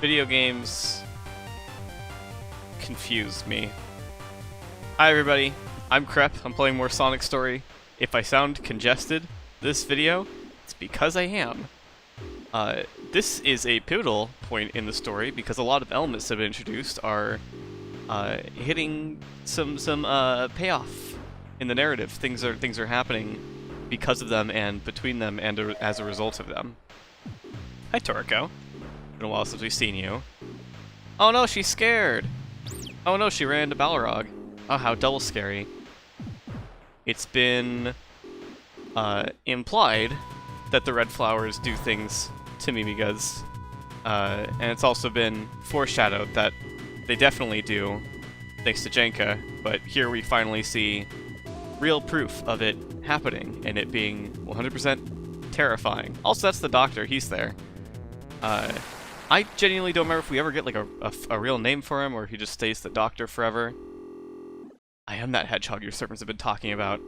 Video games confuse me. Hi everybody, I'm Crep, I'm playing more Sonic Story. If I sound congested this video, it's because I am. This is a pivotal point in the story because a lot of elements that have been introduced are hitting some payoff in the narrative. Things are happening because of them and between them and as a result of them. Hi Toriko. Been a while since we've seen you. Oh no, she's scared! Oh no, she ran into Balrog. Oh, how double scary. It's been implied that the red flowers do things to Mimigas, and it's also been foreshadowed that they definitely do, thanks to Jenka, but here we finally see real proof of it happening, and it being 100% terrifying. Also, that's the doctor, he's there. I genuinely don't remember if we ever get like a real name for him, or if he just stays the doctor forever. I am that hedgehog your servants have been talking about.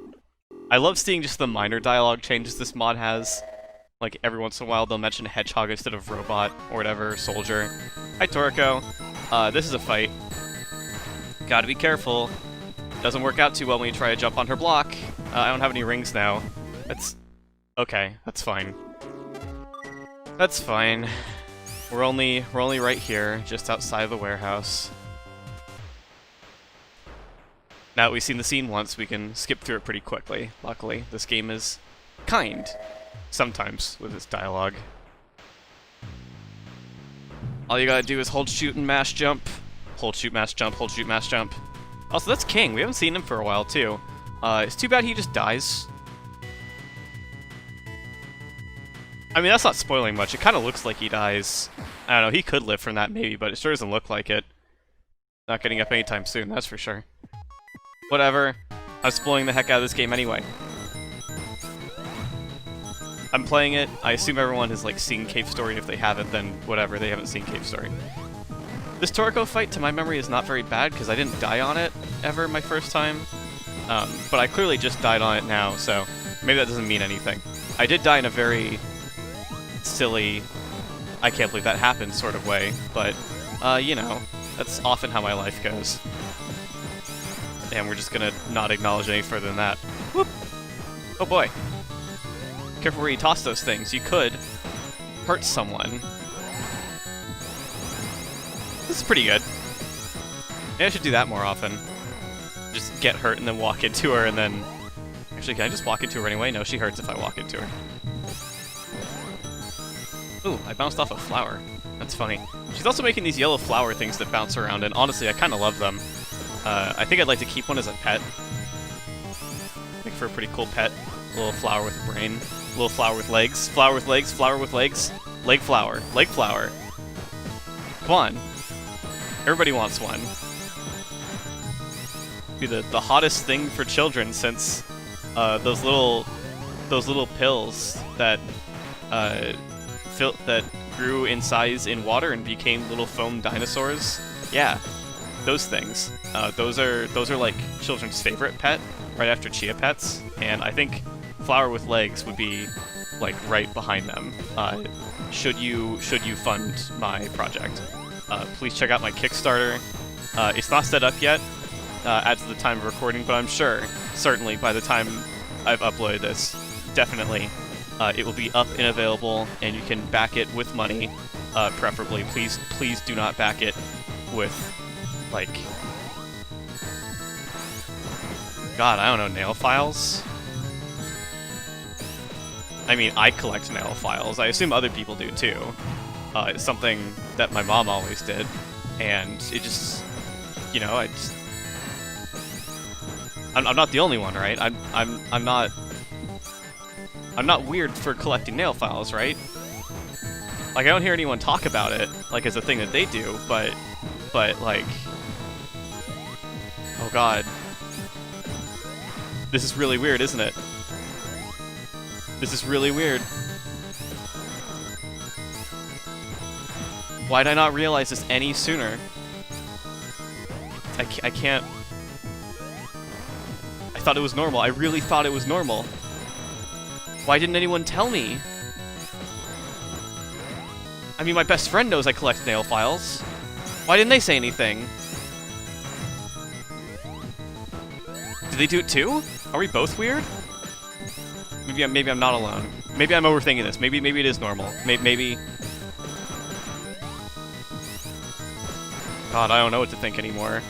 I love seeing just the minor dialogue changes this mod has. Like, every once in a while they'll mention hedgehog instead of robot, or whatever, soldier. Hi Toriko. This is a fight. Gotta be careful. Doesn't work out too well when you try to jump on her block. I don't have any rings now. That's... okay, that's fine. That's fine. We're only right here, just outside of the warehouse. Now that we've seen the scene once, we can skip through it pretty quickly. Luckily, this game is kind, sometimes, with its dialogue. All you gotta do is hold, shoot, and mash jump. Hold, shoot, mash jump, hold, shoot, mash jump. Also, that's King. We haven't seen him for a while, too. It's too bad he just dies. I mean, that's not spoiling much. It kind of looks like he dies. I don't know, he could live from that maybe, but it sure doesn't look like it. Not getting up anytime soon, that's for sure. Whatever. I'm spoiling the heck out of this game anyway. I'm playing it. I assume everyone has like seen Cave Story, and if they haven't, then whatever, they haven't seen Cave Story. This Toriko fight, to my memory, is not very bad, because I didn't die on it ever my first time. But I clearly just died on it now, so maybe that doesn't mean anything. I did die in a very silly, I can't believe that happened sort of way, but, you know, that's often how my life goes. And we're just gonna not acknowledge any further than that. Whoop! Oh boy. Careful where you toss those things. You could hurt someone. This is pretty good. Maybe I should do that more often. Just get hurt and then walk into her and then... Actually, can I just walk into her anyway? No, she hurts if I walk into her. Ooh, I bounced off a flower. That's funny. She's also making these yellow flower things that bounce around, and honestly, I kind of love them. I think I'd like to keep one as a pet. Make for a pretty cool pet. A little flower with a brain. A little flower with legs. Flower with legs. Flower with legs. Leg flower. Leg flower. Come on. Everybody wants one. Be the hottest thing for children since those little pills that that grew in size in water and became little foam dinosaurs. Yeah, those things. Those are like children's favorite pet, right after Chia Pets, and I think Flower with Legs would be like right behind them. Should you fund my project? Please check out my Kickstarter. It's not set up yet as of the time of recording, but I'm sure, certainly by the time I've uploaded this, definitely it will be up and available, and you can back it with money, preferably. Please do not back it with, like, God, I don't know, nail files? I mean, I collect nail files. I assume other people do too. It's something that my mom always did, and it just, you know, I'm not the only one, right? I'm not weird for collecting nail files, right? Like, I don't hear anyone talk about it, like, as a thing that they do, but like... Oh god. This is really weird, isn't it? This is really weird. Why did I not realize this any sooner? I can't... I thought it was normal. I really thought it was normal. Why didn't anyone tell me? I mean, my best friend knows I collect nail files. Why didn't they say anything? Did they do it too? Are we both weird? Maybe I'm not alone. Maybe I'm overthinking this. Maybe it is normal. Maybe. God, I don't know what to think anymore.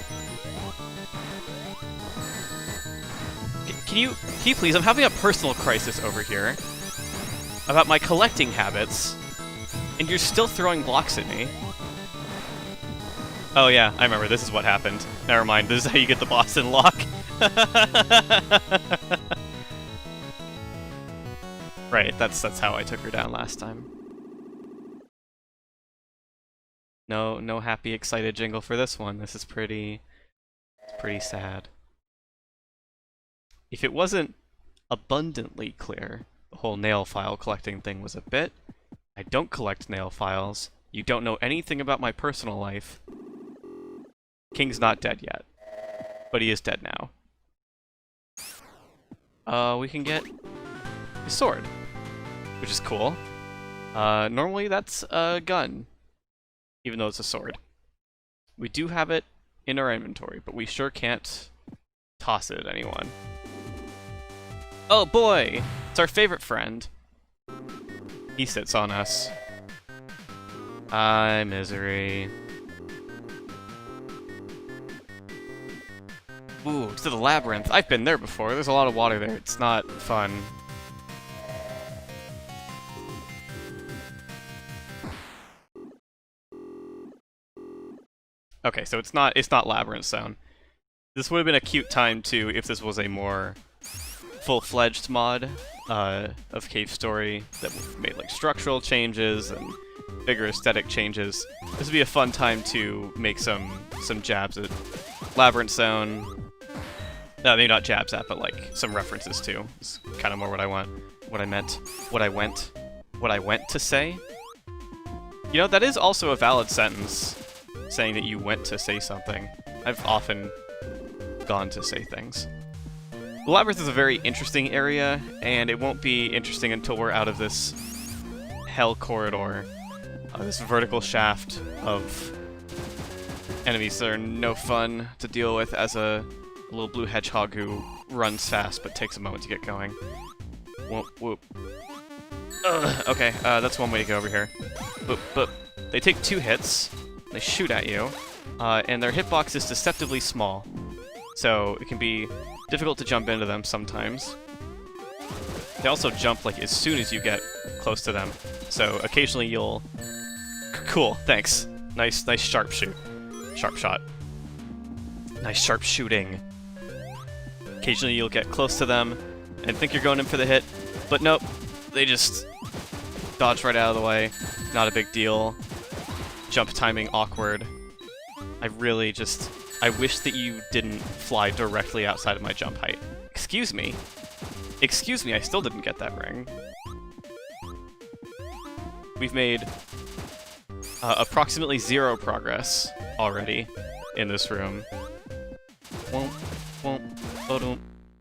Can you please? I'm having a personal crisis over here about my collecting habits, and you're still throwing blocks at me. Oh yeah, I remember. This is what happened. Never mind. This is how you get the Boston lock. Right, that's how I took her down last time. No happy, excited jingle for this one. This is pretty sad. If it wasn't abundantly clear, the whole nail file collecting thing was a bit. I don't collect nail files. You don't know anything about my personal life. King's not dead yet, but he is dead now. We can get a sword, which is cool. Normally that's a gun, even though it's a sword. We do have it in our inventory, but we sure can't toss it at anyone. Oh boy! It's our favorite friend. He sits on us. Hi, misery. Ooh, to the labyrinth. I've been there before. There's a lot of water there. It's not fun. Okay, so it's not Labyrinth Zone. This would have been a cute time too if this was a more full-fledged mod of Cave Story that made like structural changes and bigger aesthetic changes. This would be a fun time to make some jabs at Labyrinth Zone. No, maybe not jabs at, but like some references to. It's kind of more what I want, what I meant, what I went to say. You know, that is also a valid sentence, saying that you went to say something. I've often gone to say things. The Labyrinth is a very interesting area, and it won't be interesting until we're out of this hell corridor. This vertical shaft of enemies that are no fun to deal with as a little blue hedgehog who runs fast but takes a moment to get going. Whoop, whoop. Ugh, okay, that's one way to go over here. Boop, boop. They take 2 hits, they shoot at you, and their hitbox is deceptively small. So it can be difficult to jump into them sometimes. They also jump like as soon as you get close to them. So occasionally you'll... Cool, thanks. Nice sharp shoot. Sharp shot. Nice sharp shooting. Occasionally you'll get close to them and think you're going in for the hit, but nope. They just dodge right out of the way. Not a big deal. Jump timing awkward. I wish that you didn't fly directly outside of my jump height. Excuse me. Excuse me, I still didn't get that ring. We've made approximately 0 progress already in this room.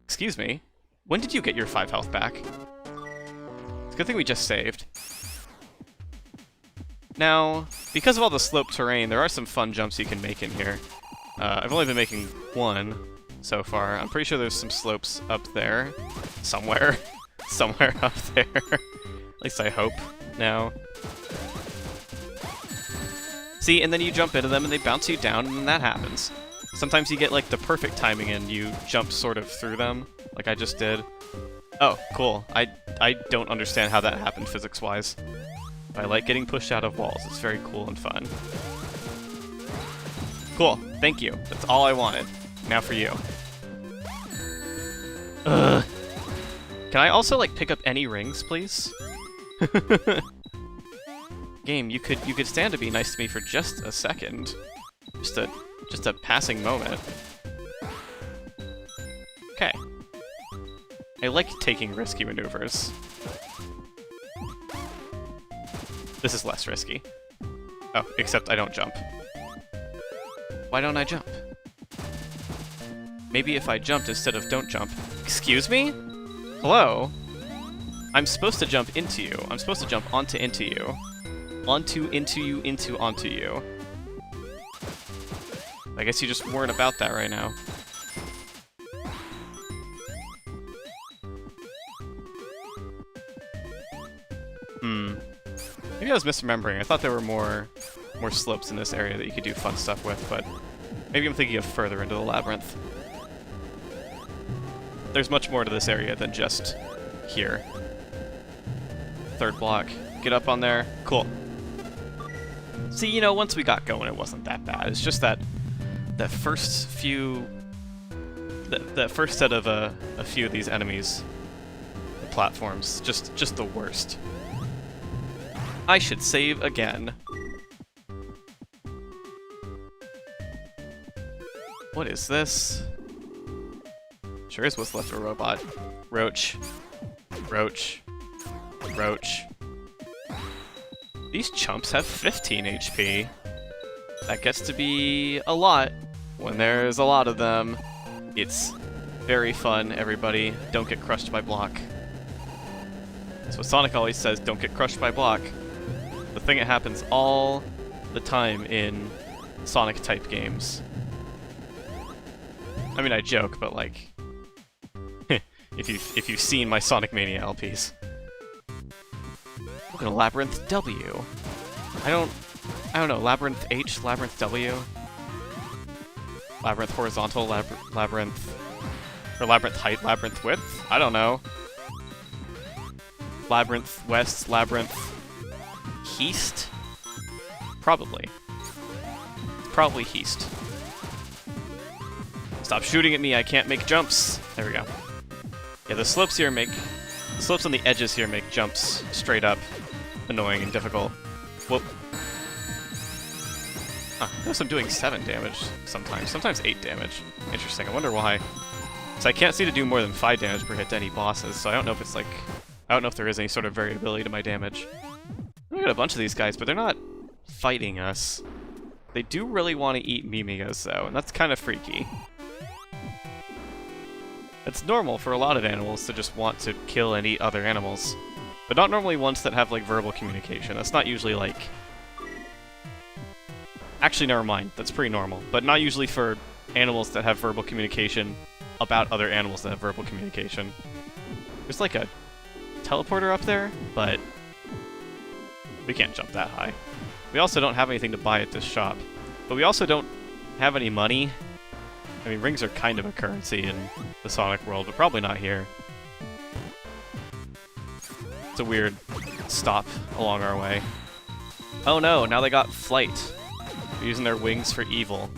Excuse me. When did you get your 5 health back? It's a good thing we just saved. Now, because of all the slope terrain, there are some fun jumps you can make in here. I've only been making 1 so far. I'm pretty sure there's some slopes up there. Somewhere. Somewhere up there. At least I hope now. See, and then you jump into them and they bounce you down, and then that happens. Sometimes you get like the perfect timing and you jump sort of through them, like I just did. Oh, cool. I don't understand how that happened physics-wise. I like getting pushed out of walls. It's very cool and fun. Cool. Thank you. That's all I wanted. Now for you. Ugh. Can I also, like, pick up any rings, please? Game, you could stand to be nice to me for just a second. Just a passing moment. Okay. I like taking risky maneuvers. This is less risky. Oh, except I don't jump. Why don't I jump? Maybe if I jumped instead of don't jump. Excuse me? Hello? I'm supposed to jump into you. I'm supposed to jump into you. Onto, into you, into, onto you. I guess you just weren't about that right now. Maybe I was misremembering. I thought there were more slopes in this area that you could do fun stuff with, but maybe I'm thinking of further into the labyrinth. There's much more to this area than just here. Third block. Get up on there. Cool. See, you know, once we got going, it wasn't that bad. It's just that first few... That first set of a few of these enemies, the platforms, just the worst. I should save again. What is this? Sure is what's left of a robot. Roach. Roach. Roach. These chumps have 15 HP. That gets to be a lot when there's a lot of them. It's very fun, everybody. Don't get crushed by block. That's what Sonic always says, don't get crushed by block. The thing that happens all the time in Sonic-type games. I mean, I joke, but like... if you've seen my Sonic Mania LPs. Look at a Labyrinth W. I don't know, Labyrinth H, Labyrinth W? Labyrinth horizontal, labyrinth... Or labyrinth height, labyrinth width? I don't know. Labyrinth west, labyrinth... East? Probably. It's probably east. Stop shooting at me, I can't make jumps. There we go. Yeah, the slopes here make... The slopes on the edges here make jumps straight up annoying and difficult. Whoop. Huh, I notice I'm doing 7 damage sometimes 8 damage. Interesting, I wonder why. So I can't seem to do more than 5 damage per hit to any bosses, so I don't know if it's like... I don't know if there is any sort of variability to my damage. We got a bunch of these guys, but they're not fighting us. They do really want to eat Mimigas, though, and that's kind of freaky. It's normal for a lot of animals to just want to kill and eat other animals, but not normally ones that have, like, verbal communication. That's not usually, like... Actually, never mind. That's pretty normal, but not usually for animals that have verbal communication about other animals that have verbal communication. There's, like, a teleporter up there, but... we can't jump that high. We also don't have anything to buy at this shop. But we also don't have any money. I mean, rings are kind of a currency in the Sonic world, but probably not here. It's a weird stop along our way. Oh no, now they got flight. They're using their wings for evil.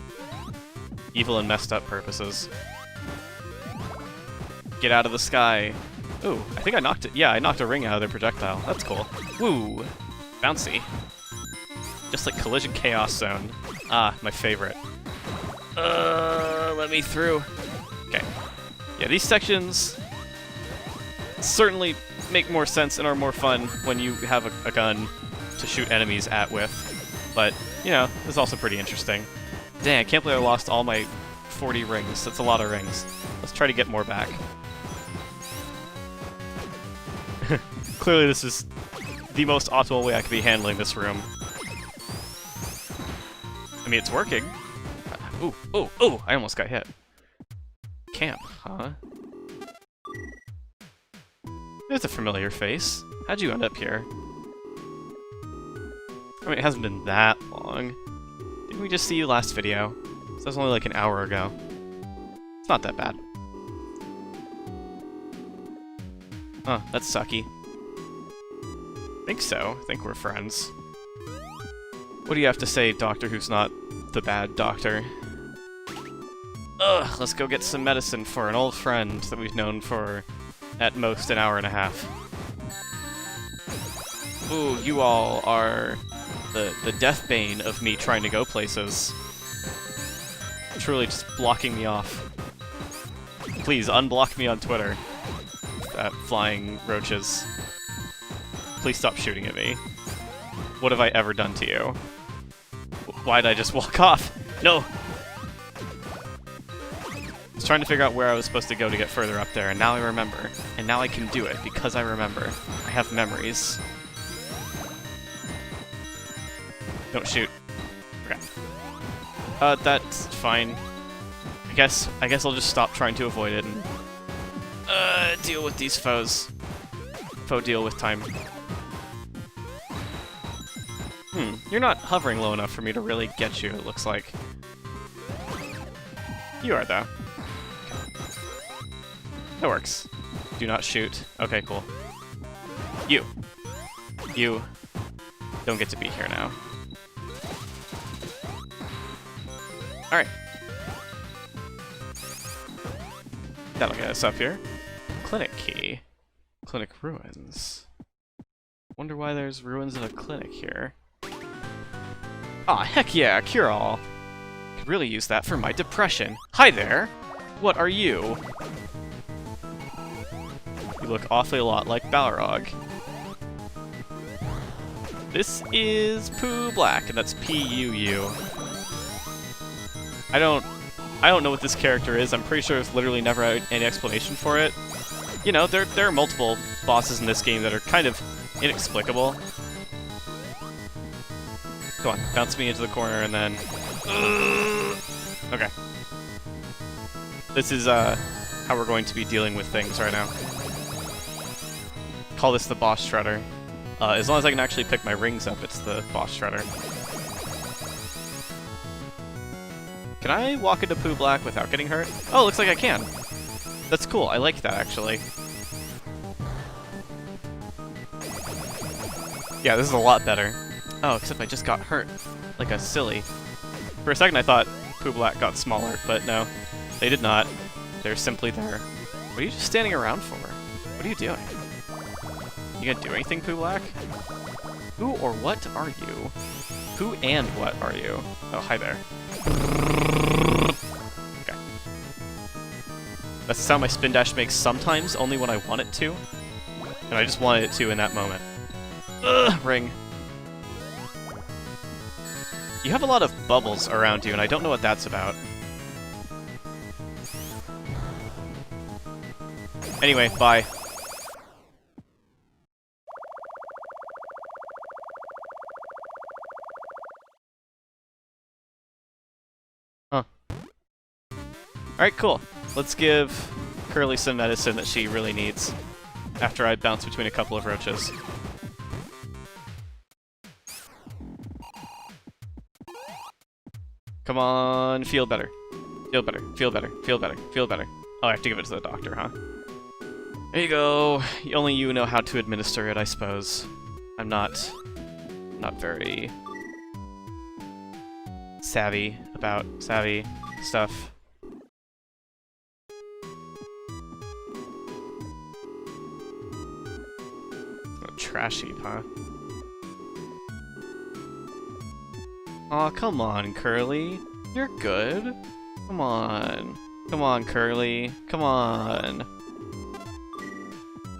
Evil and messed up purposes. Get out of the sky. Ooh, I think I knocked it. Yeah, I knocked a ring out of their projectile. That's cool. Woo! Bouncy. Just like Collision Chaos Zone. Ah, my favorite. Let me through. Okay. Yeah, these sections certainly make more sense and are more fun when you have a gun to shoot enemies at with. But, you know, it's also pretty interesting. Dang, I can't believe I lost all my 40 rings. That's a lot of rings. Let's try to get more back. Clearly this is the most optimal way I could be handling this room. I mean, it's working. Ooh, ooh, ooh! I almost got hit. Camp, huh? There's a familiar face. How'd you end up here? I mean, it hasn't been that long. Didn't we just see you last video? So that was only like an hour ago. It's not that bad. Huh, that's sucky. Think so. I think we're friends. What do you have to say, Doctor who's not the bad doctor? Ugh, let's go get some medicine for an old friend that we've known for, at most, an hour and a half. Ooh, you all are the deathbane of me trying to go places. Truly just blocking me off. Please, unblock me on Twitter. Flying roaches. Please stop shooting at me. What have I ever done to you? Why'd I just walk off? No! I was trying to figure out where I was supposed to go to get further up there, and now I remember. And now I can do it, because I remember. I have memories. Don't shoot. Okay. That's fine. I guess I'll just stop trying to avoid it and deal with these foes. Foe deal with time. You're not hovering low enough for me to really get you, it looks like. You are, though. That works. Do not shoot. Okay, cool. You don't get to be here now. Alright. That'll get us up here. Clinic key. Clinic ruins. Wonder why there's ruins of a clinic here. Aw, heck yeah, cure-all. Could really use that for my depression. Hi there! What are you? You look awfully a lot like Balrog. This is Pooh Black, and that's P-U-U. I don't know what this character is. I'm pretty sure there's literally never any explanation for it. You know, there are multiple bosses in this game that are kind of inexplicable. Go on, bounce me into the corner and then... Okay. This is how we're going to be dealing with things right now. Call this the boss shredder. As long as I can actually pick my rings up, it's the boss shredder. Can I walk into Pooh Black without getting hurt? Oh, looks like I can. That's cool. I like that, actually. Yeah, this is a lot better. Oh, except I just got hurt. Like a silly. For a second I thought Pooh Black got smaller, but no. They did not. They're simply there. What are you just standing around for? What are you doing? You gonna do anything, Pooh Black? Who or what are you? Who and what are you? Oh, hi there. Okay. That's the sound my spin dash makes sometimes, only when I want it to. And I just wanted it to in that moment. Ugh, ring. You have a lot of bubbles around you, and I don't know what that's about. Anyway, bye. Huh. Alright, cool. Let's give Curly some medicine that she really needs after I bounce between a couple of roaches. Come on, feel better. Feel better, feel better, feel better, feel better. Oh, I have to give it to the doctor, huh? There you go. Only you know how to administer it, I suppose. I'm not very savvy about savvy stuff. A trash heap, huh? Aw, come on, Curly. You're good. Come on. Come on, Curly. Come on.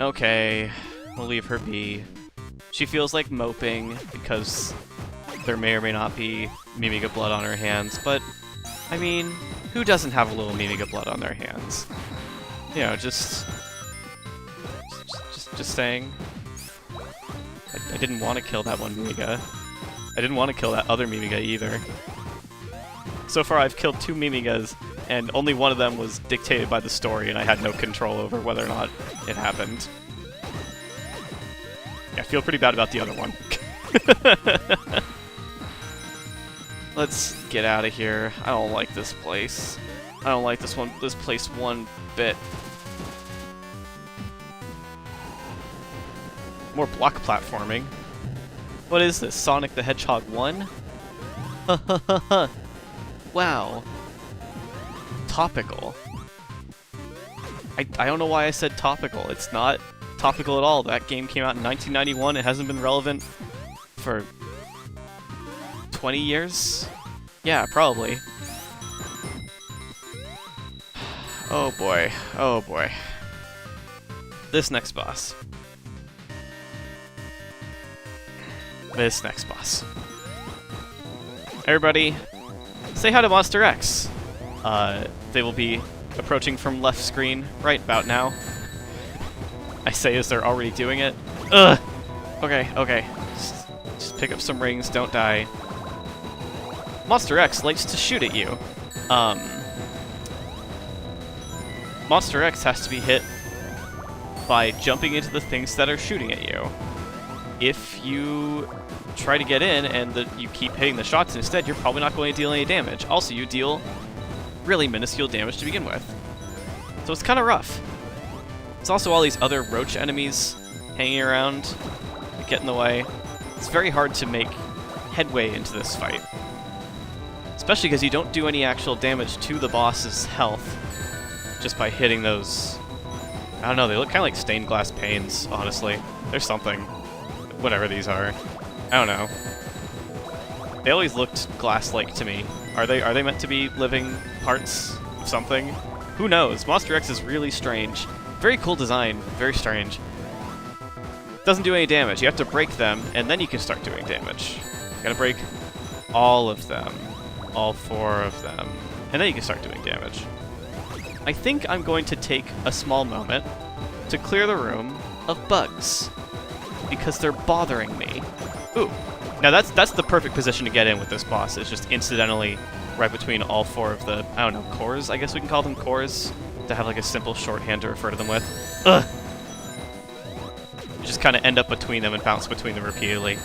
Okay, we'll leave her be. She feels like moping because there may or may not be Mimiga blood on her hands, but, I mean, who doesn't have a little Mimiga blood on their hands? You know, just saying. I didn't want to kill that one Mimiga. I didn't want to kill that other Mimiga either. So far I've killed 2 Mimigas, and only one of them was dictated by the story, and I had no control over whether or not it happened. Yeah, I feel pretty bad about the other one. Let's get out of here. I don't like this place. I don't like this place one bit. More block platforming. What is this? Sonic the Hedgehog 1? Wow. Topical. I don't know why I said topical. It's not topical at all. That game came out in 1991. It hasn't been relevant for 20 years? Yeah, probably. Oh boy. Oh boy. This next boss. This next boss. Everybody, say hi to Monster X. They will be approaching from left screen right about now. I say as they're already doing it. Ugh! Okay, okay. Just pick up some rings, don't die. Monster X likes to shoot at you. Monster X has to be hit by jumping into the things that are shooting at you. If you try to get in and you keep hitting the shots instead, you're probably not going to deal any damage. Also, you deal really minuscule damage to begin with. So it's kind of rough. There's also all these other roach enemies hanging around that get in the way. It's very hard to make headway into this fight. Especially because you don't do any actual damage to the boss's health just by hitting those. I don't know, they look kind of like stained glass panes, honestly. There's something. Whatever these are. I don't know. They always looked glass-like to me. Are they meant to be living parts of something? Who knows? Monster X is really strange. Very cool design, very strange. Doesn't do any damage. You have to break them, and then you can start doing damage. You gotta break all of them. All 4 of them. And then you can start doing damage. I think I'm going to take a small moment to clear the room of bugs, because they're bothering me. Ooh. Now that's the perfect position to get in with this boss. It's just incidentally right between all 4 of the, I don't know, cores? I guess we can call them cores, to have like a simple shorthand to refer to them with. Ugh! You just kind of end up between them and bounce between them repeatedly.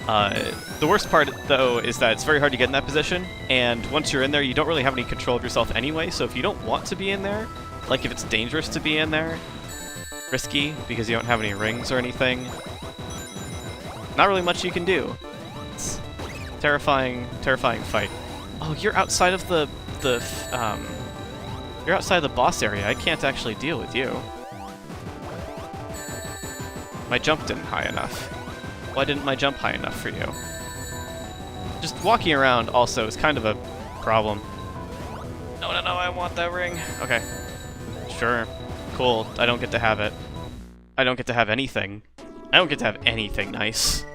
The worst part, though, is that it's very hard to get in that position, and once you're in there, you don't really have any control of yourself anyway, so if you don't want to be in there, like if it's dangerous to be in there, risky, because you don't have any rings or anything, not really much you can do. It's terrifying, terrifying fight. Oh, you're outside of you're outside of the boss area. I can't actually deal with you. My jump didn't high enough. Why didn't my jump high enough for you? Just walking around also is kind of a problem. No, I want that ring. Okay. Sure. Cool. I don't get to have it. I don't get to have anything. I don't get to have anything nice.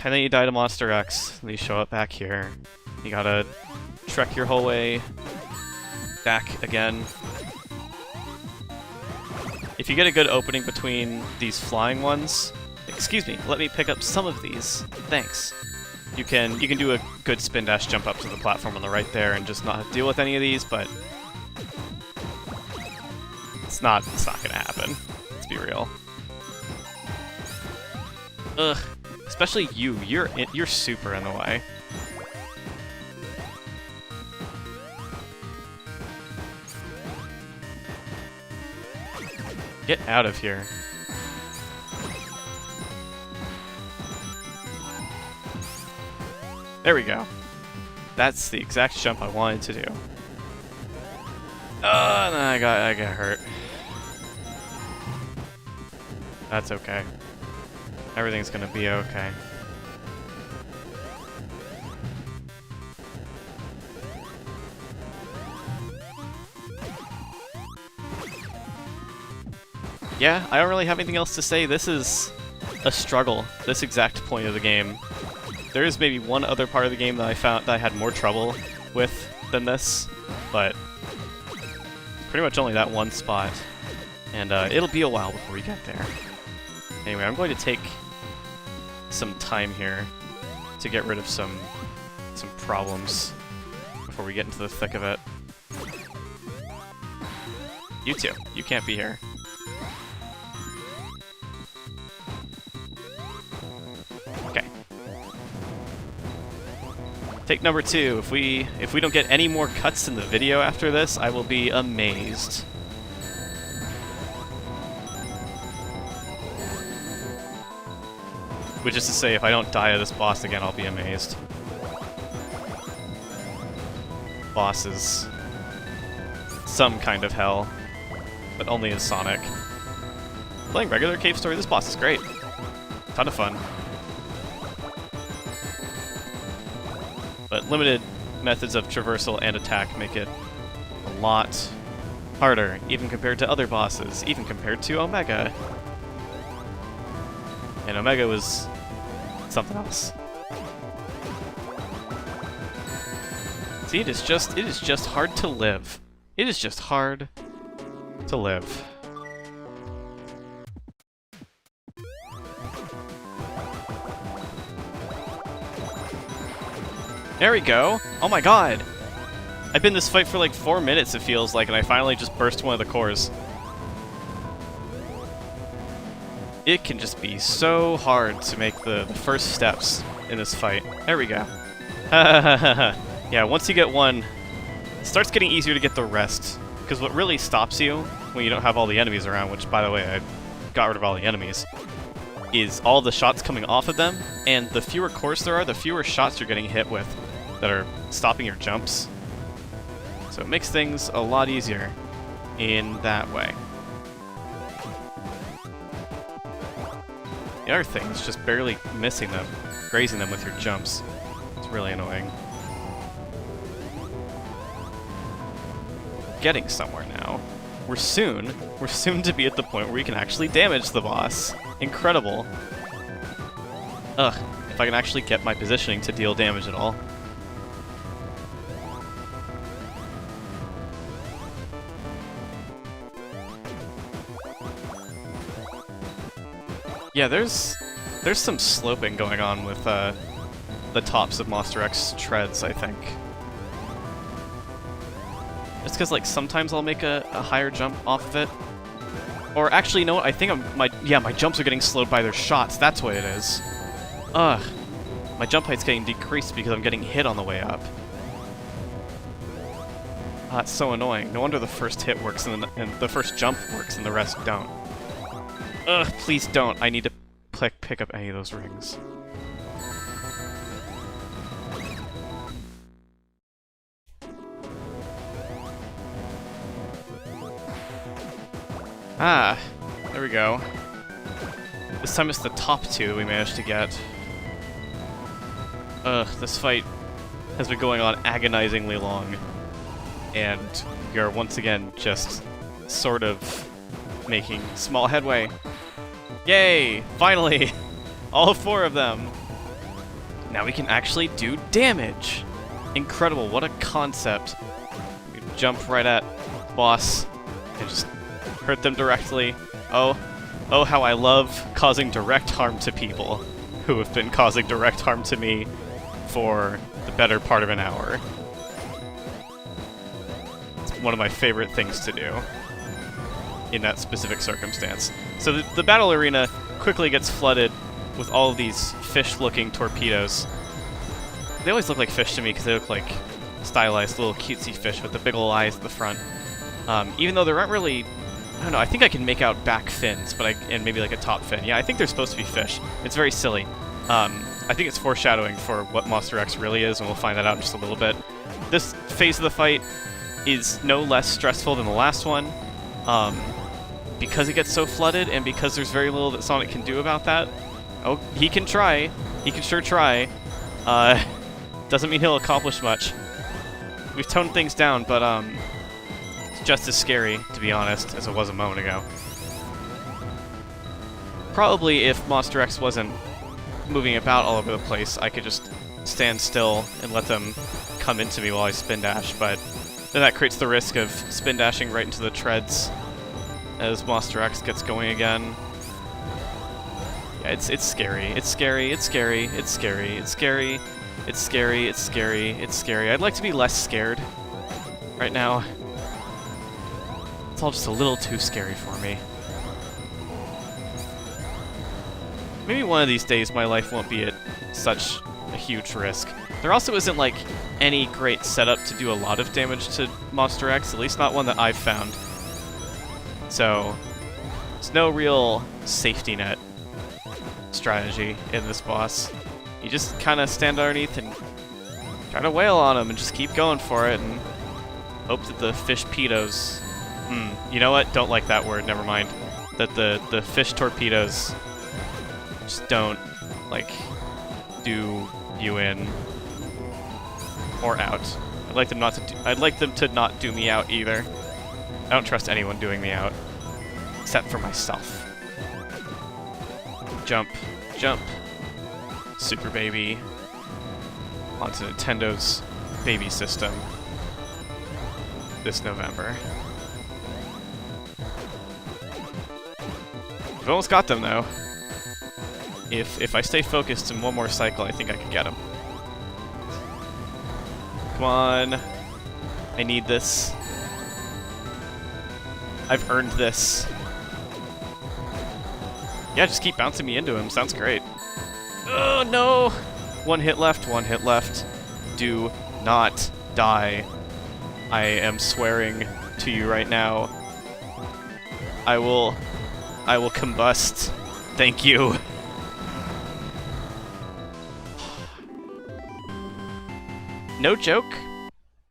And then you die to Monster X, and you show up back here. You gotta trek your whole way back again. If you get a good opening between these flying ones, excuse me, let me pick up some of these. Thanks. You can do a good spin dash jump up to the platform on the right there and just not have to deal with any of these, but it's not gonna happen. Let's be real. Ugh. Especially you. You're super in the way. Get out of here. There we go. That's the exact jump I wanted to do. No, I got hurt. That's okay. Everything's gonna be okay. Yeah, I don't really have anything else to say. This is a struggle, this exact point of the game. There is maybe one other part of the game that I found that I had more trouble with than this, but pretty much only that one spot. And it'll be a while before we get there. Anyway, I'm going to take some time here to get rid of some problems before we get into the thick of it. You two, you can't be here. Okay. Take number 2. If we don't get any more cuts in the video after this, I will be amazed. Which is to say, if I don't die of this boss again, I'll be amazed. Boss is some kind of hell, but only as Sonic. Playing regular Cave Story, this boss is great. Ton of fun. But limited methods of traversal and attack make it a lot harder, even compared to other bosses, even compared to Omega. And Omega was something else. See, it is just hard to live. It is just hard to live. There we go. Oh my god. I've been in this fight for like 4 minutes, it feels like, and I finally just burst one of the cores. It can just be so hard to make the first steps in this fight. There we go. Yeah, once you get one, it starts getting easier to get the rest. Because what really stops you when you don't have all the enemies around, which, by the way, I got rid of all the enemies, is all the shots coming off of them, and the fewer cores there are, the fewer shots you're getting hit with that are stopping your jumps. So it makes things a lot easier in that way. The other thing is just barely missing them, grazing them with your jumps. It's really annoying. Getting somewhere now. We're soon to be at the point where we can actually damage the boss. Incredible. Ugh, if I can actually get my positioning to deal damage at all. Yeah, there's some sloping going on with the tops of Monster X treads, I think. Just because, like, sometimes I'll make a higher jump off of it. Or actually, you know what? I think my jumps are getting slowed by their shots. That's what it is. Ugh. My jump height's getting decreased because I'm getting hit on the way up. It's so annoying. No wonder the first hit works and the first jump works and the rest don't. Ugh, please don't. I need to pick up any of those rings. Ah, there we go. This time it's the top two we managed to get. Ugh, this fight has been going on agonizingly long. And we are once again just sort of making small headway. Yay! Finally! All 4 of them! Now we can actually do damage! Incredible, what a concept. We jump right at the boss and just hurt them directly. Oh, how I love causing direct harm to people who have been causing direct harm to me for the better part of an hour. It's one of my favorite things to do in that specific circumstance. So the battle arena quickly gets flooded with all of these fish-looking torpedoes. They always look like fish to me because they look like stylized little cutesy fish with the big ol' eyes at the front. Even though there aren't really... I don't know, I think I can make out back fins, and maybe like a top fin. Yeah, I think they're supposed to be fish. It's very silly. I think it's foreshadowing for what Monster X really is, and we'll find that out in just a little bit. This phase of the fight is no less stressful than the last one. Because it gets so flooded, and because there's very little that Sonic can do about that. Oh, he can try. He can sure try. Doesn't mean he'll accomplish much. We've toned things down, but it's just as scary, to be honest, as it was a moment ago. Probably if Monster X wasn't moving about all over the place, I could just stand still and let them come into me while I spin dash, but then that creates the risk of spin dashing right into the treads as Monster X gets going again. Yeah, it's scary. It's scary. It's scary. It's scary. It's scary. It's scary. It's scary. It's scary. I'd like to be less scared right now. It's all just a little too scary for me. Maybe one of these days my life won't be at such a huge risk. There also isn't, like, any great setup to do a lot of damage to Monster X, at least not one that I've found. So, there's no real safety net strategy in this boss. You just kind of stand underneath and try to wail on him and just keep going for it and hope that the fish pedos... you know what? Don't like that word, never mind. That the fish torpedoes just don't, like, do you in or out. I'd like them to not do me out either. I don't trust anyone doing me out, except for myself. Jump, jump, Super Baby, onto Nintendo's baby system this November. I've almost got them, though. If I stay focused in one more cycle, I think I can get them. Come on. I need this. I've earned this. Yeah, just keep bouncing me into him. Sounds great. Oh, no! One hit left, one hit left. Do not die. I am swearing to you right now. I will combust. Thank you. No joke.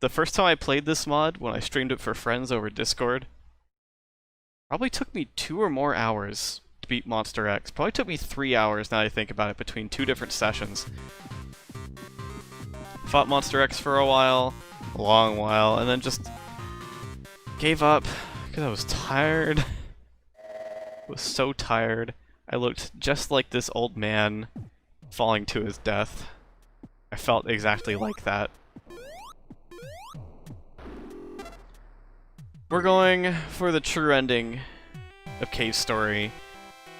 The first time I played this mod, when I streamed it for friends over Discord, probably took me 2 or more hours to beat Monster X. Probably took me 3 hours now that I think about it, between 2 different sessions. Fought Monster X for a while, a long while, and then just gave up because I was tired. I was so tired. I looked just like this old man falling to his death. I felt exactly like that. We're going for the true ending of Cave Story,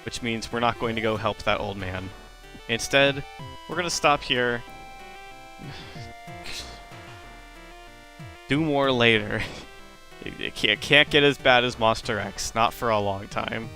which means we're not going to go help that old man. Instead, we're going to stop here. Do more later. It can't get as bad as Monster X, not for a long time.